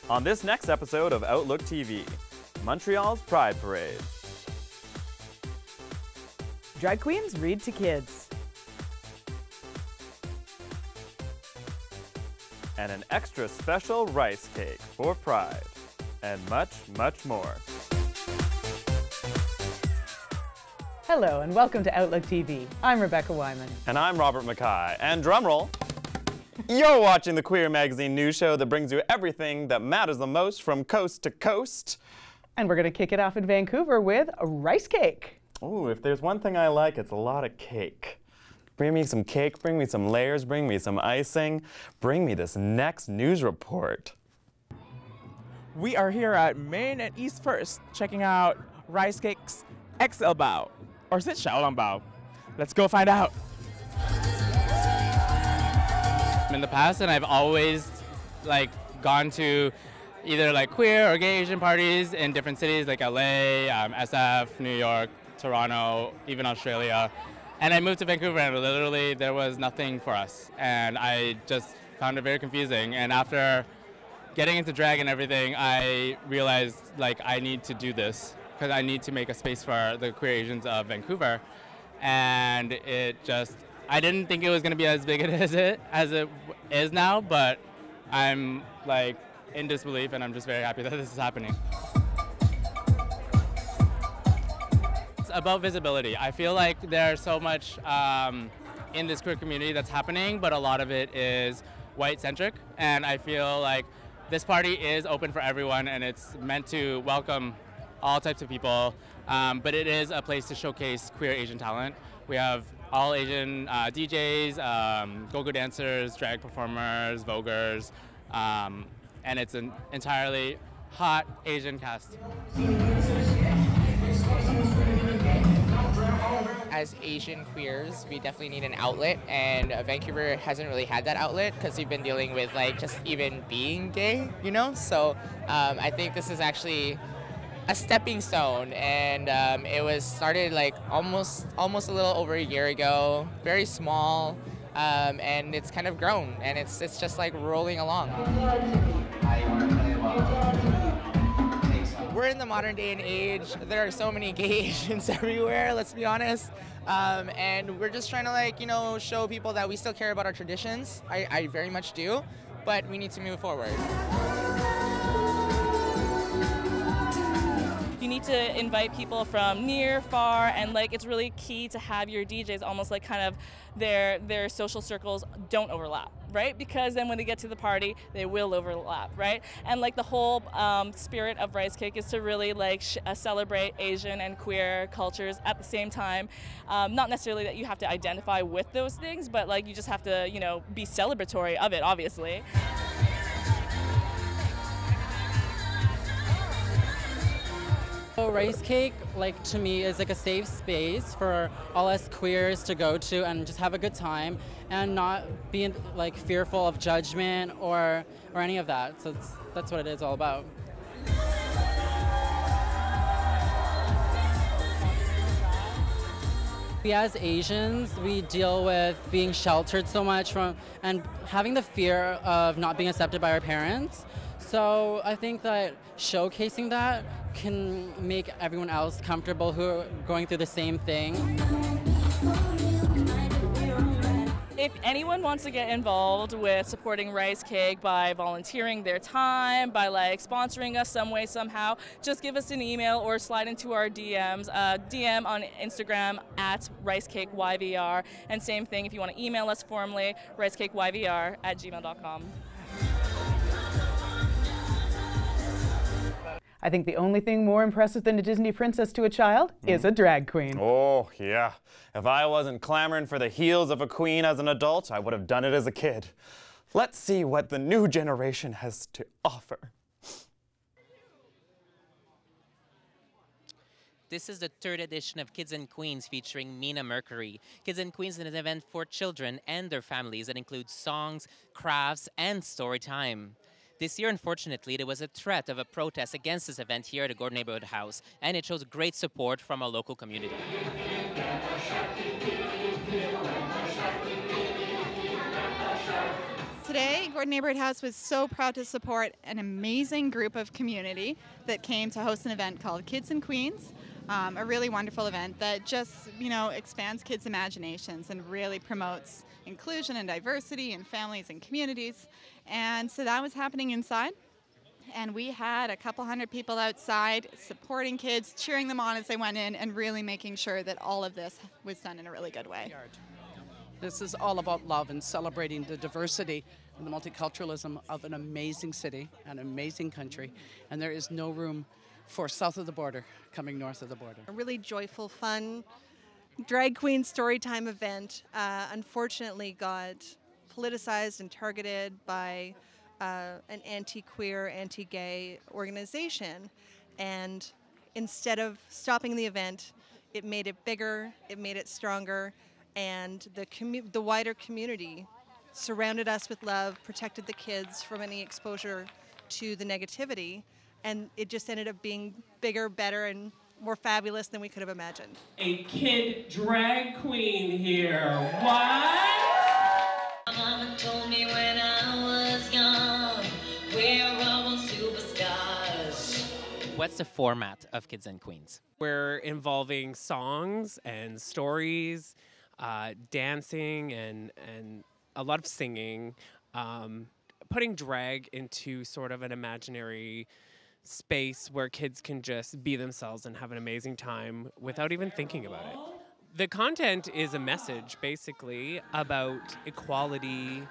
On this next episode of Outlook TV, Montreal's Pride Parade. Drag queens read to kids. And an extra special rice cake for Pride. And much, much more. Hello and welcome to Outlook TV. I'm Rebecca Wyman. And I'm Robert Mackay. And drumroll, you're watching the Queer Magazine news show that brings you everything that matters the most from coast to coast. And we're going to kick it off in Vancouver with a rice cake. Ooh, if there's one thing I like, it's a lot of cake. Bring me some cake, bring me some layers, bring me some icing, bring me this next news report. We are here at Main and East First, checking out RiceCake's XL Bao, or is it Shaolong Bao? Let's go find out. In the past, and I've always gone to either queer or gay Asian parties in different cities like LA, SF, New York, Toronto, even Australia. And I moved to Vancouver and literally there was nothing for us. And I just found it very confusing. And after getting into drag and everything, I realized I need to do this because I need to make a space for the queer Asians of Vancouver. And I didn't think it was going to be as big as it is now, but I'm in disbelief and I'm just very happy that this is happening. It's about visibility. I feel like there's so much in this queer community that's happening, but a lot of it is white-centric, and I feel like this party is open for everyone and it's meant to welcome all types of people, but it is a place to showcase queer Asian talent. We have all Asian DJs, go-go dancers, drag performers, voguers, and it's an entirely hot Asian cast. As Asian queers, we definitely need an outlet, and Vancouver hasn't really had that outlet because we've been dealing with just even being gay, you know? So I think this is actually a stepping stone, and it was started almost a little over a year ago, very small, and it's kind of grown, and it's just rolling along. We're in the modern day and age. There are so many gay Asians everywhere, let's be honest, and we're just trying to show people that we still care about our traditions. I very much do, but we need to move forward. You need to invite people from near, far, and it's really key to have your DJs almost kind of their social circles don't overlap, right? Because then when they get to the party, they will overlap, right? And the whole spirit of RiceCake is to really celebrate Asian and queer cultures at the same time. Not necessarily that you have to identify with those things, but you just have to, be celebratory of it, obviously. So RiceCake, to me, is a safe space for all us queers to go to and just have a good time and not be fearful of judgment or any of that. So that's what it is all about. We as Asians, we deal with being sheltered so much and having the fear of not being accepted by our parents. So I think that showcasing that can make everyone else comfortable who are going through the same thing. If anyone wants to get involved with supporting RiceCake by volunteering their time, by sponsoring us some way, somehow, just give us an email or slide into our DMs. DM on Instagram at RiceCakeYVR, and same thing if you want to email us formally, RiceCakeYVR@gmail.com. I think the only thing more impressive than a Disney princess to a child is a drag queen. Oh, yeah. If I wasn't clamoring for the heels of a queen as an adult, I would have done it as a kid. Let's see what the new generation has to offer. This is the third edition of Kids and Queens featuring Mina Mercury. Kids and Queens is an event for children and their families that includes songs, crafts, and story time. This year, unfortunately, there was a threat of a protest against this event here at the Gordon Neighborhood House, and it shows great support from our local community. Today, Gordon Neighborhood House was so proud to support an amazing group of community that came to host an event called Kids and Queens, a really wonderful event that just, expands kids' imaginations and really promotes inclusion and diversity in families and communities. And so that was happening inside. And we had a couple hundred people outside supporting kids, cheering them on as they went in, and really making sure that all of this was done in a really good way. This is all about love and celebrating the diversity and the multiculturalism of an amazing city, an amazing country, and there is no room for south of the border coming north of the border. A really joyful, fun drag queen storytime event unfortunately got politicized and targeted by an anti-queer, anti-gay organization, and instead of stopping the event, it made it bigger, it made it stronger, and the wider community surrounded us with love, protected the kids from any exposure to the negativity, and it just ended up being bigger, better, and more fabulous than we could have imagined. A kid drag queen here. What? Mama told me when I was young, we're all superstars. What's the format of Kids and Queens? We're involving songs and stories, dancing and a lot of singing, putting drag into sort of an imaginary space where kids can just be themselves and have an amazing time without even thinking about it. The content is a message, basically, about equality,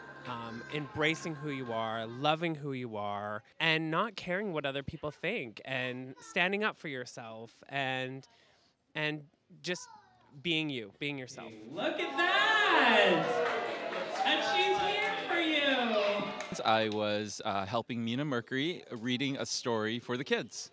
embracing who you are, loving who you are, and not caring what other people think, and standing up for yourself, and just being you, being yourself. Look at that! And she's here for you! I was helping Mina Mercury reading a story for the kids.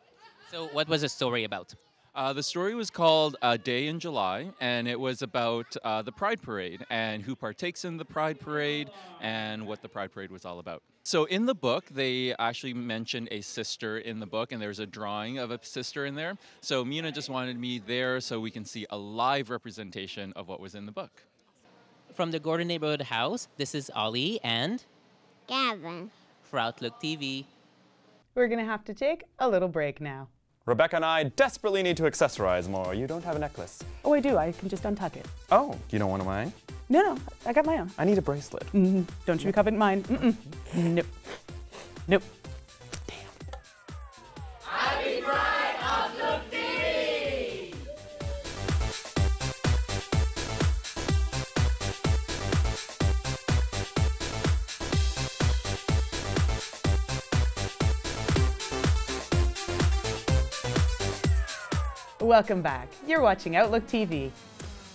So what was the story about? The story was called A Day in July, and it was about the Pride Parade and who partakes in the Pride Parade and what the Pride Parade was all about. So in the book, they actually mentioned a sister in the book, and there's a drawing of a sister in there. So Mina just wanted me there so we can see a live representation of what was in the book. From the Gordon Neighborhood House, this is Ollie and Gavin. For Outlook TV. We're going to have to take a little break now. Rebecca and I desperately need to accessorize more. You don't have a necklace. Oh, I do. I can just untuck it. Oh, you don't want one of mine? No, I got my own. I need a bracelet. Don't you covet mine. Nope. Nope. Happy Pride, Outlook TV! Welcome back. You're watching Outlook TV.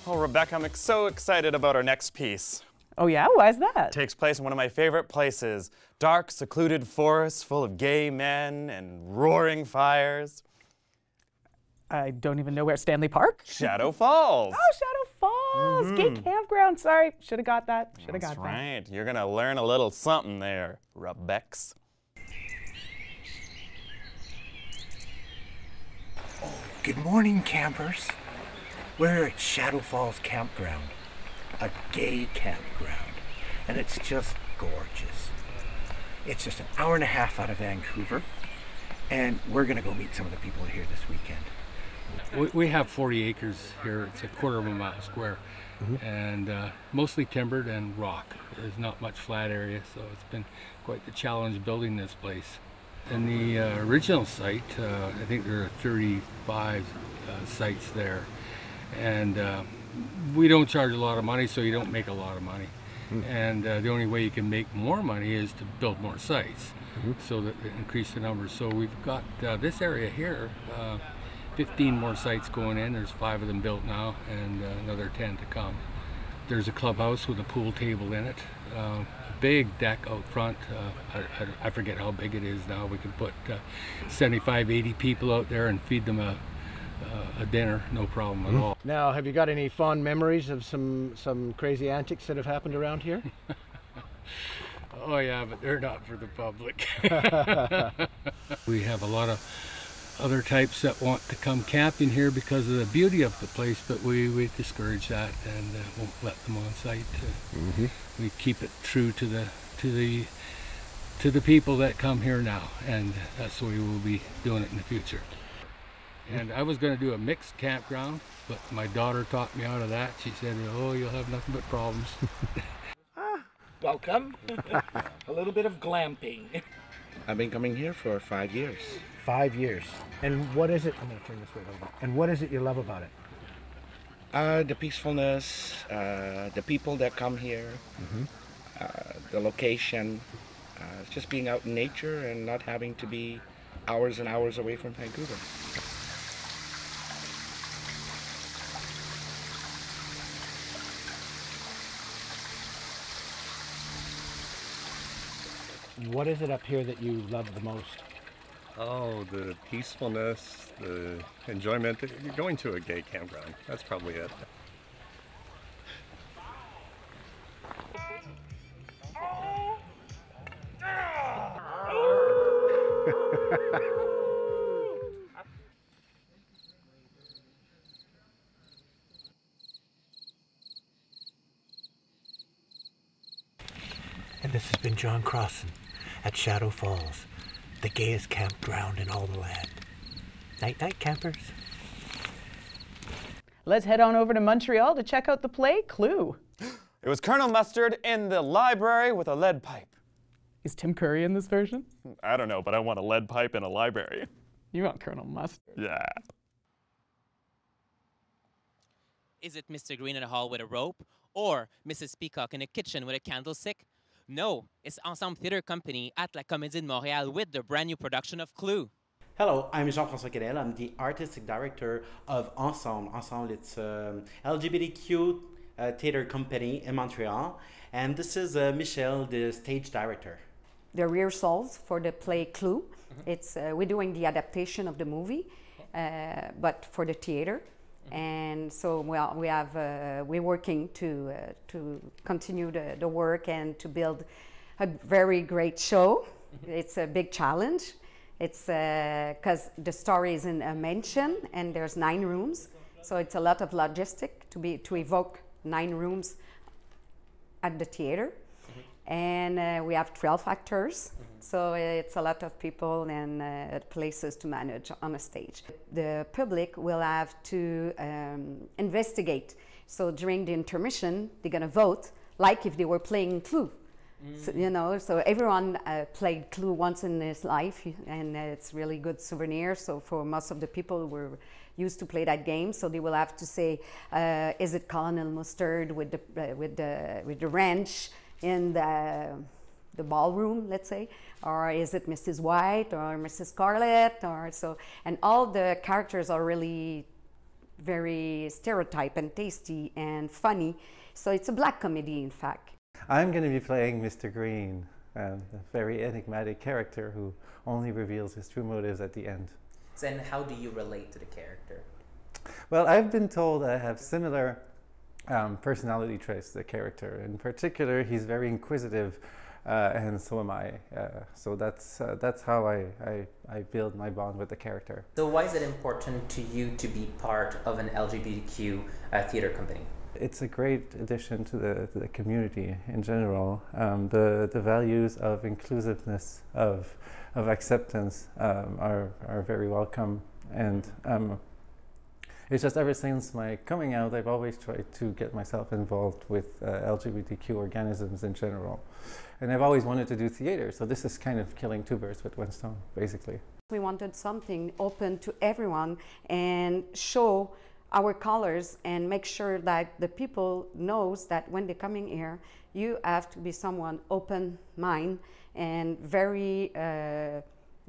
Oh, Rebecca, I'm so excited about our next piece. Oh yeah? Why's that? It takes place in one of my favorite places. Dark, secluded forests full of gay men and roaring fires. I don't even know where. Stanley Park? Shadow Falls. Oh, Shadow Falls. Gay Campground. Sorry. Should have got that. That's right. You're going to learn a little something there, Rebex. Good morning, campers. We're at Shadow Falls Campground, a gay campground, and it's just gorgeous. It's just an hour and a half out of Vancouver, and we're gonna go meet some of the people here this weekend. We have 40 acres here. It's a quarter of a mile square, and mostly timbered and rock. There's not much flat area, so it's been quite the challenge building this place. In the original site, I think there are 35 sites there, and we don't charge a lot of money, so you don't make a lot of money. And the only way you can make more money is to build more sites, so that increase the numbers. So we've got this area here, 15 more sites going in. There's 5 of them built now, and another 10 to come. There's a clubhouse with a pool table in it. Big deck out front. I forget how big it is now. We can put 75, 80 people out there and feed them a dinner, no problem at all. Now, have you got any fond memories of some crazy antics that have happened around here? Oh yeah, but they're not for the public. We have a lot of other types that want to come camping here because of the beauty of the place, but we discourage that and won't let them on site. We keep it true to the to the people that come here now, and that's the way we'll be doing it in the future. And I was going to do a mixed campground, but my daughter talked me out of that. She said, "Oh, you'll have nothing but problems." Welcome. A little bit of glamping. I've been coming here for 5 years. 5 years. And what is it? I'm going to turn this way a little bit. And what is it you love about it? The peacefulness, the people that come here, the location, just being out in nature and not having to be hours and hours away from Vancouver. What is it up here that you love the most? Oh, the peacefulness, the enjoyment. You're going to a gay campground. That's probably it. And this has been John Crossan at Shadow Falls, the gayest campground in all the land. Night night, campers. Let's head on over to Montreal to check out the play Clue. It was Colonel Mustard in the library with a lead pipe. Is Tim Curry in this version? I don't know, but I want a lead pipe in a library. You want Colonel Mustard? Yeah. Is it Mr. Green in a hall with a rope? Or Mrs. Peacock in a kitchen with a candlestick? No, it's Ensemble Theatre Company at La Comédie de Montréal with the brand new production of Clue. Hello, I'm Jean-François Cadel. I'm the artistic director of Ensemble. Ensemble, it's LGBTQ theater company in Montreal. And this is Michelle, the stage director. The rehearsals for the play Clue. It's we're doing the adaptation of the movie, but for the theater. And so we're working to continue the work and to build a very great show. It's a big challenge. It's because the story is in a mansion and there's 9 rooms, so it's a lot of logistic to evoke 9 rooms at the theater. And we have 12 actors, so it's a lot of people and places to manage on a stage. The public will have to investigate. So during the intermission, they're gonna vote like if they were playing Clue. So, you know, so everyone played Clue once in his life, and it's really good souvenir. So for most of the people who were used to play that game, so they will have to say, is it Colonel Mustard with the wrench in the ballroom, let's say, or is it Mrs. White or Mrs. Scarlet, or so, and all the characters are really very stereotype and tasty and funny. So it's a black comedy, in fact. I'm going to be playing Mr. Green, a very enigmatic character who only reveals his true motives at the end. Then how do you relate to the character? Well, I've been told I have similar personality traits to the character. In particular, he's very inquisitive, and so am I. So that's how I build my bond with the character. So why is it important to you to be part of an LGBTQ theater company? It's a great addition to the community in general. The values of inclusiveness, of acceptance are very welcome, and it's just ever since my coming out, I've always tried to get myself involved with LGBTQ organisms in general. And I've always wanted to do theater, so this is kind of killing 2 birds with 1 stone, basically. We wanted something open to everyone and show our colors and make sure that the people knows that when they're coming here, you have to be someone open mind and very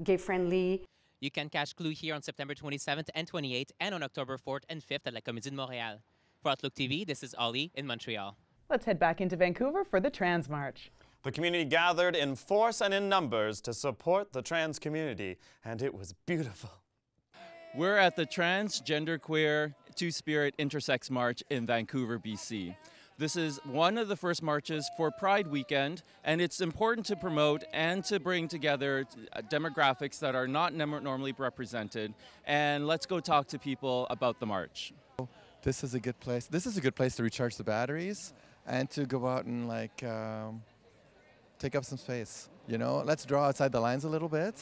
gay-friendly. You can catch Clue here on September 27th and 28th and on October 4th and 5th at La Comédie de Montréal. For OutlookTV, this is Ollie in Montreal. Let's head back into Vancouver for the Trans March. The community gathered in force and in numbers to support the trans community, and it was beautiful. We're at the Transgender Queer Two-Spirit Intersex March in Vancouver, BC. This is one of the first marches for Pride Weekend, and it's important to promote and to bring together demographics that are not normally represented. And let's go talk to people about the march. This is a good place. This is a good place to recharge the batteries and to go out and take up some space. You know, let's draw outside the lines a little bit.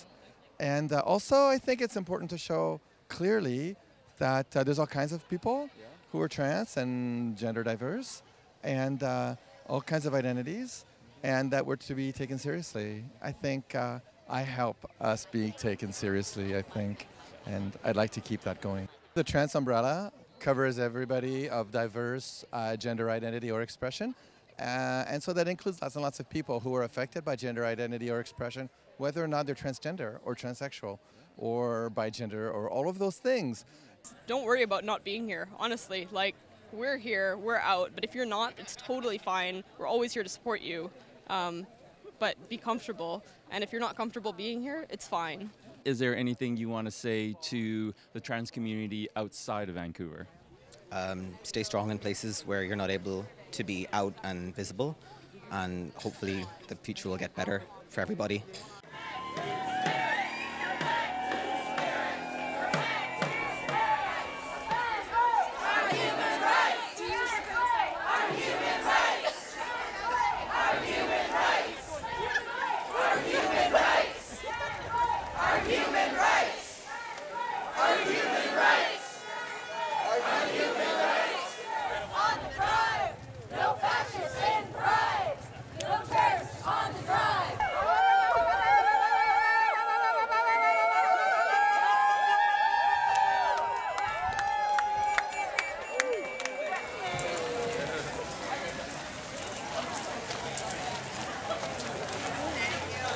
And also, I think it's important to show clearly that there's all kinds of people who are trans and gender diverse and all kinds of identities, and that we're to be taken seriously. I think I help us be taken seriously, I think, and I'd like to keep that going. The trans umbrella covers everybody of diverse gender identity or expression, and so that includes lots and lots of people who are affected by gender identity or expression, whether or not they're transgender or transsexual or bigender or all of those things. Don't worry about not being here, honestly. Like, we're here, we're out, but if you're not, it's totally fine. We're always here to support you, but be comfortable. And if you're not comfortable being here, it's fine. Is there anything you want to say to the trans community outside of Vancouver? Stay strong in places where you're not able to be out and visible, and hopefully the future will get better for everybody.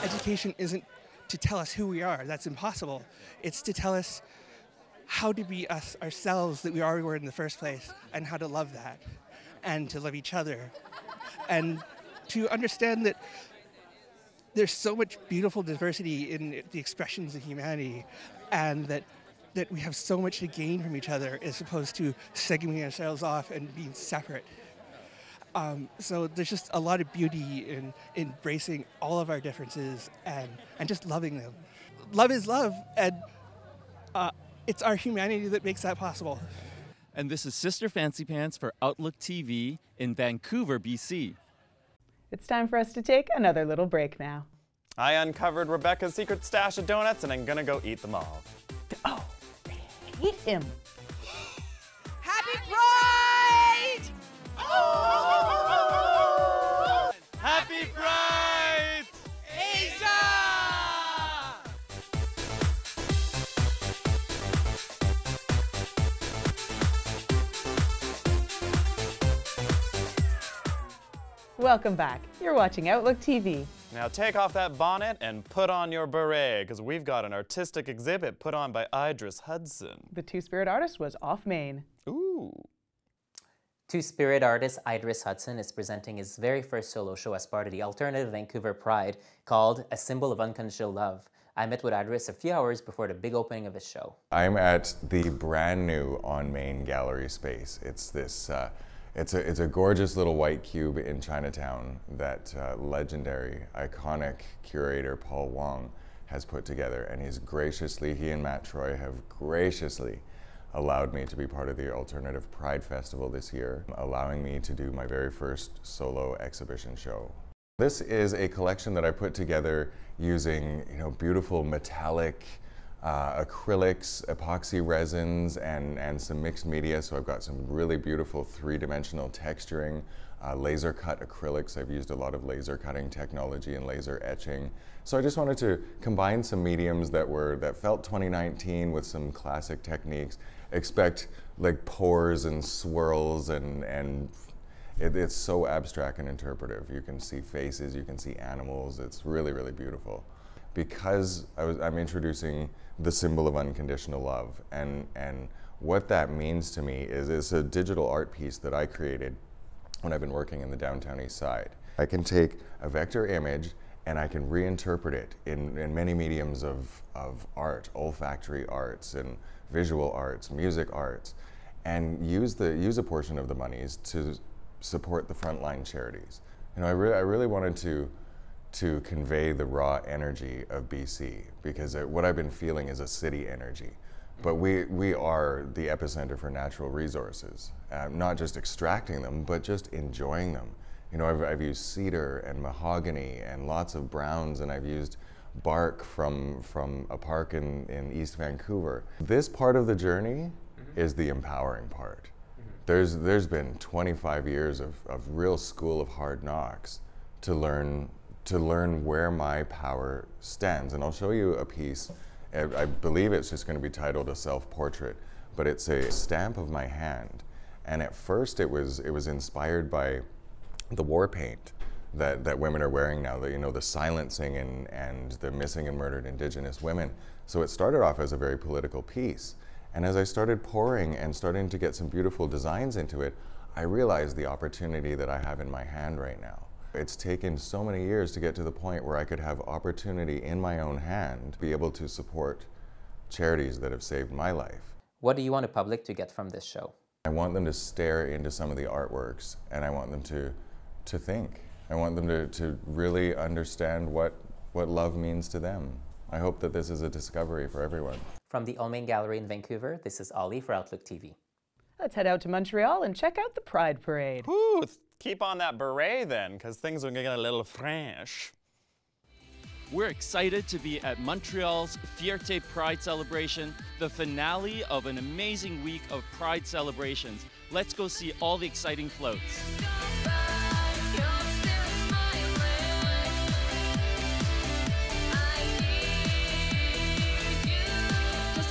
Education isn't to tell us who we are. That's impossible. It's to tell us how to be us ourselves that we already were in the first place, and how to love that, and to love each other, and to understand that there's so much beautiful diversity in the expressions of humanity, and that we have so much to gain from each other as opposed to segmenting ourselves off and being separate. So there's just a lot of beauty in embracing all of our differences and just loving them. Love is love, and it's our humanity that makes that possible. And this is Sister Fancy Pants for OutlookTV in Vancouver, BC. It's time for us to take another little break now. I uncovered Rebecca's secret stash of donuts, and I'm gonna go eat them all. Oh, hate him. Happy Pride! Happy Pride! Asia! Welcome back. You're watching Outlook TV. Now take off that bonnet and put on your beret, because we've got an artistic exhibit put on by Idris Hudson. The Two-Spirit artist was off Maine. Ooh. Two-Spirit artist Idris Hudson is presenting his very first solo show as part of the alternative Vancouver Pride called A Symbol of Unconditional Love. I met with Idris a few hours before the big opening of his show. I'm at the brand new On Main gallery space. It's this, it's a gorgeous little white cube in Chinatown that legendary, iconic curator Paul Wong has put together, and he and Matt Troy have graciously allowed me to be part of the Alternative Pride Festival this year, allowing me to do my very first solo exhibition show. This is a collection that I put together using, beautiful metallic acrylics, epoxy resins, and some mixed media. So I've got some really beautiful three-dimensional texturing, laser cut acrylics. I've used a lot of laser cutting technology and laser etching. So I just wanted to combine some mediums that felt 2019 with some classic techniques. Expect like pores and swirls, and it's so abstract and interpretive. You can see faces, you can see animals. It's really, really beautiful. Because I'm introducing the symbol of unconditional love, and what that means to me is it's a digital art piece that I created when I've been working in the downtown east side. I can take a vector image and I can reinterpret it in many mediums of art, olfactory arts and visual arts, music arts, and use a portion of the monies to support the frontline charities. I really wanted to convey the raw energy of BC, because what I've been feeling is a city energy. But we are the epicenter for natural resources, not just extracting them, but just enjoying them You know, I've used cedar and mahogany and lots of browns, and I've used bark from a park in East Vancouver. This part of the journey is the empowering part. There's been 25 years of real school of hard knocks to learn where my power stands. And I'll show you a piece. I believe it's just going to be titled A Self-Portrait, but it's a stamp of my hand. And at first it was inspired by the war paint that women are wearing now, you know, the silencing and the missing and murdered Indigenous women. So it started off as a very political piece. And as I started pouring and starting to get some beautiful designs into it, I realized the opportunity that I have in my hand right now. It's taken so many years to get to the point where I could have opportunity in my own hand to be able to support charities that have saved my life. What do you want the public to get from this show? I want them to stare into some of the artworks, and I want them to think. I want them to really understand what love means to them. I hope that this is a discovery for everyone. From the All Main Gallery in Vancouver, this is Ollie for OutlookTV. Let's head out to Montreal and check out the Pride Parade. Woo, keep on that beret then, because things are going to get a little French. We're excited to be at Montreal's Fierté Pride celebration, the finale of an amazing week of Pride celebrations. Let's go see all the exciting floats.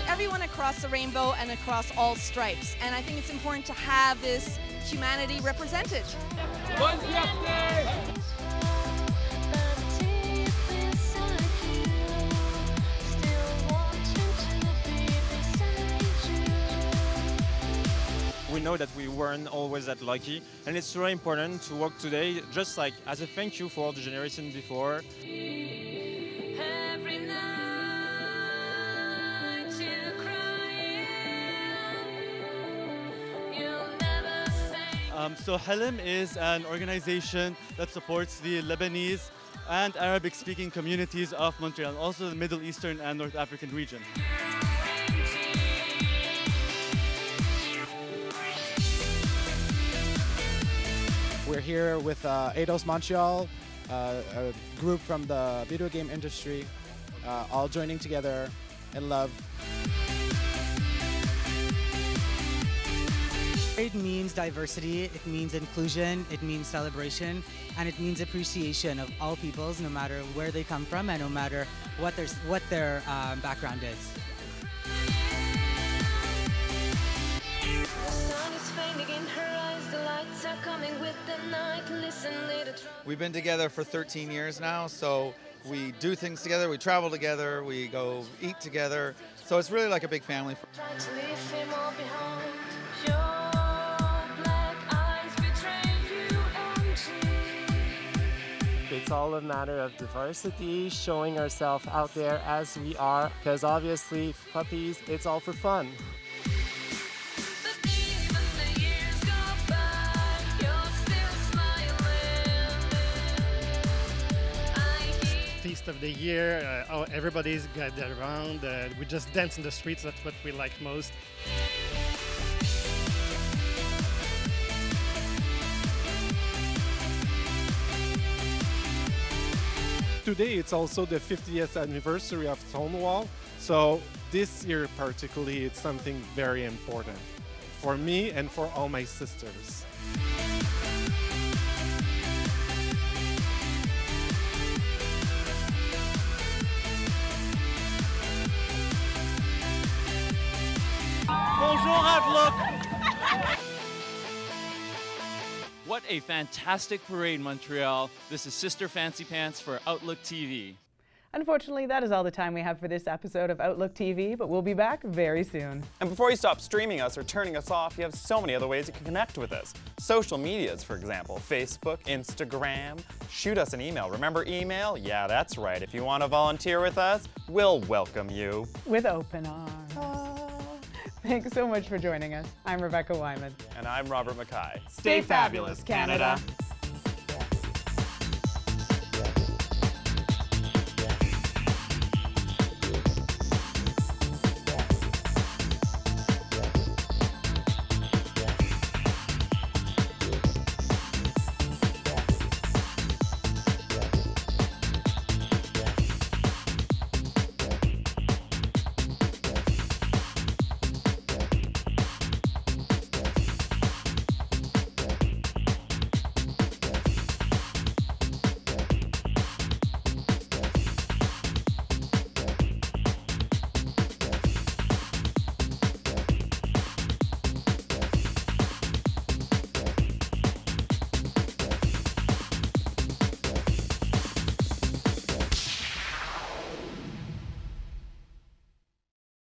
Everyone across the rainbow and across all stripes. And I think it's important to have this humanity represented. We know that we weren't always that lucky, and it's really important to work today just like as a thank you for all the generation before. So Halim is an organization that supports the Lebanese and Arabic-speaking communities of Montreal, also the Middle Eastern and North African region. We're here with Eidos Montreal, a group from the video game industry, all joining together in love. It means diversity, it means inclusion, it means celebration, and it means appreciation of all peoples, no matter where they come from and no matter what their background is. We've been together for 13 years now, so we do things together, we travel together, we go eat together, so it's really like a big family. It's all a matter of diversity, showing ourselves out there as we are, because obviously, puppies, it's all for fun. Feast of the year, everybody's gathered around, we just dance in the streets, that's what we like most. Today it's also the 50th anniversary of Stonewall, so this year particularly it's something very important for me and for all my sisters. Bonjour, Outlook! What a fantastic parade, Montreal. This is Sister Fancy Pants for Outlook TV. Unfortunately, that is all the time we have for this episode of Outlook TV, but we'll be back very soon. And before you stop streaming us or turning us off, you have so many other ways you can connect with us. Social medias, for example, Facebook, Instagram. Shoot us an email. Remember email? Yeah, that's right. If you want to volunteer with us, we'll welcome you. With open arms. Thanks so much for joining us. I'm Rebecca Wyman. And I'm Robert Mackay. Stay fabulous, Canada.